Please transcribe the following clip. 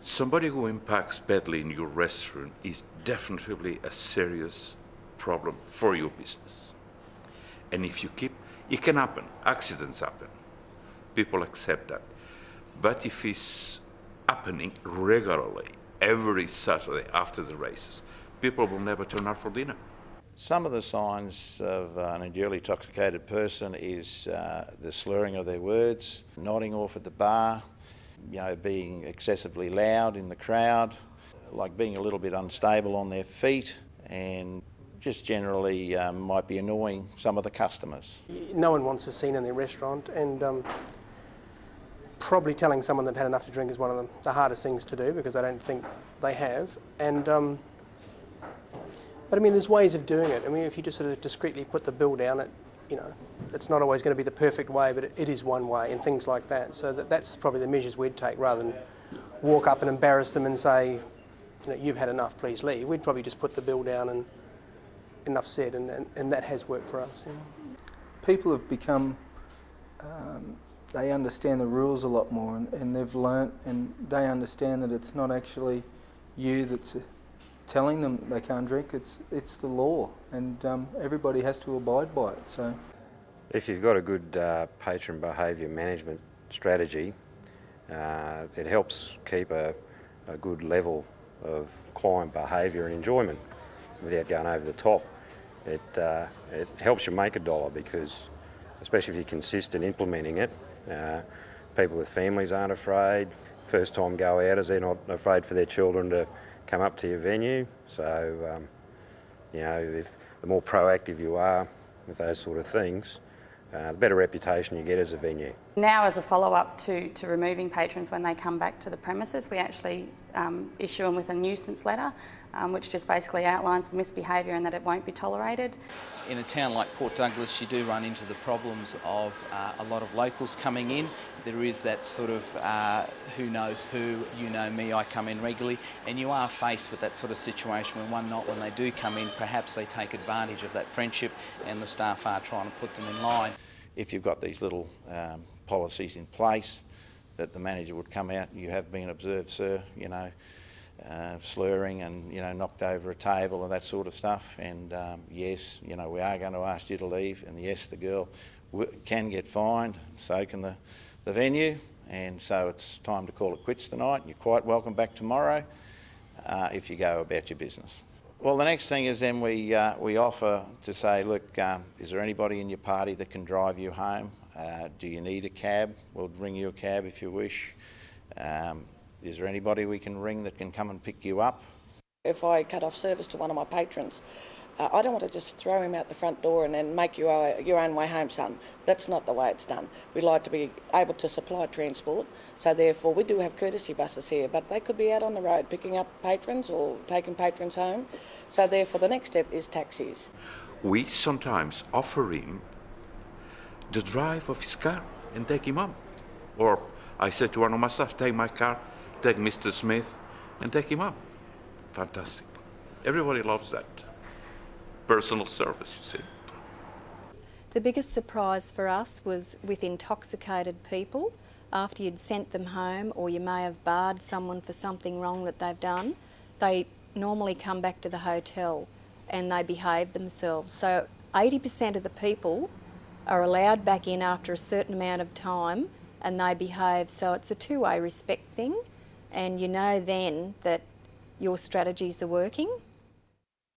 Somebody who impacts badly in your restaurant is definitely a serious problem for your business. And if you keep, it can happen, accidents happen. People accept that. But if it's happening regularly, every Saturday after the races, people will never turn out for dinner. Some of the signs of an unduly intoxicated person is the slurring of their words, nodding off at the bar, being excessively loud in the crowd, like being a little bit unstable on their feet, and just generally might be annoying some of the customers. No one wants a scene in their restaurant, and probably telling someone they've had enough to drink is one of the hardest things to do, because I don't think they have. But I mean, there's ways of doing it. I mean, if you just sort of discreetly put the bill down, it's not always going to be the perfect way, but it is one way, and things like that. So that's probably the measures we'd take, rather than walk up and embarrass them and say, you've had enough, please leave. We'd probably just put the bill down and enough said, and that has worked for us. People have become, they understand the rules a lot more, and they've learnt, and they understand that it's not actually you that's telling them they can't drink, it's the law, and everybody has to abide by it. So, if you've got a good patron behaviour management strategy, it helps keep a good level of client behaviour and enjoyment without going over the top. It helps you make a dollar, because, especially if you're consistent implementing it, people with families aren't afraid. First time go outers, they're not afraid for their children to come up to your venue. So, the more proactive you are with those sort of things, the better reputation you get as a venue. Now, as a follow-up to removing patrons when they come back to the premises, we actually issue them with a nuisance letter, which just basically outlines the misbehaviour and that it won't be tolerated. In a town like Port Douglas, you do run into the problems of a lot of locals coming in. There is that sort of who knows who, you know me, I come in regularly, and you are faced with that sort of situation where one night when they do come in, perhaps they take advantage of that friendship, and the staff are trying to put them in line. If you've got these little policies in place, that the manager would come out, you have been observed, sir, slurring and, knocked over a table and that sort of stuff. And yes, we are going to ask you to leave. And yes, the girl can get fined, so can the venue. And so it's time to call it quits tonight. You're quite welcome back tomorrow if you go about your business. Well, the next thing is then we offer to say, look, is there anybody in your party that can drive you home? Do you need a cab? We'll ring you a cab if you wish. Is there anybody we can ring that can come and pick you up? If I cut off service to one of my patrons, I don't want to just throw him out the front door and then make your own way home, son. That's not the way it's done. We like to be able to supply transport, so therefore we do have courtesy buses here, but they could be out on the road picking up patrons or taking patrons home. So therefore the next step is taxis. We sometimes offer him the drive of his car and take him home. Or I said to one of my staff, take my car, take Mr. Smith and take him home. Fantastic. Everybody loves that. Personal service, you see. The biggest surprise for us was with intoxicated people. After you'd sent them home, or you may have barred someone for something wrong that they've done, they normally come back to the hotel and they behave themselves. So 80% of the people are allowed back in after a certain amount of time and they behave. So it's a two-way respect thing, and you know then that your strategies are working.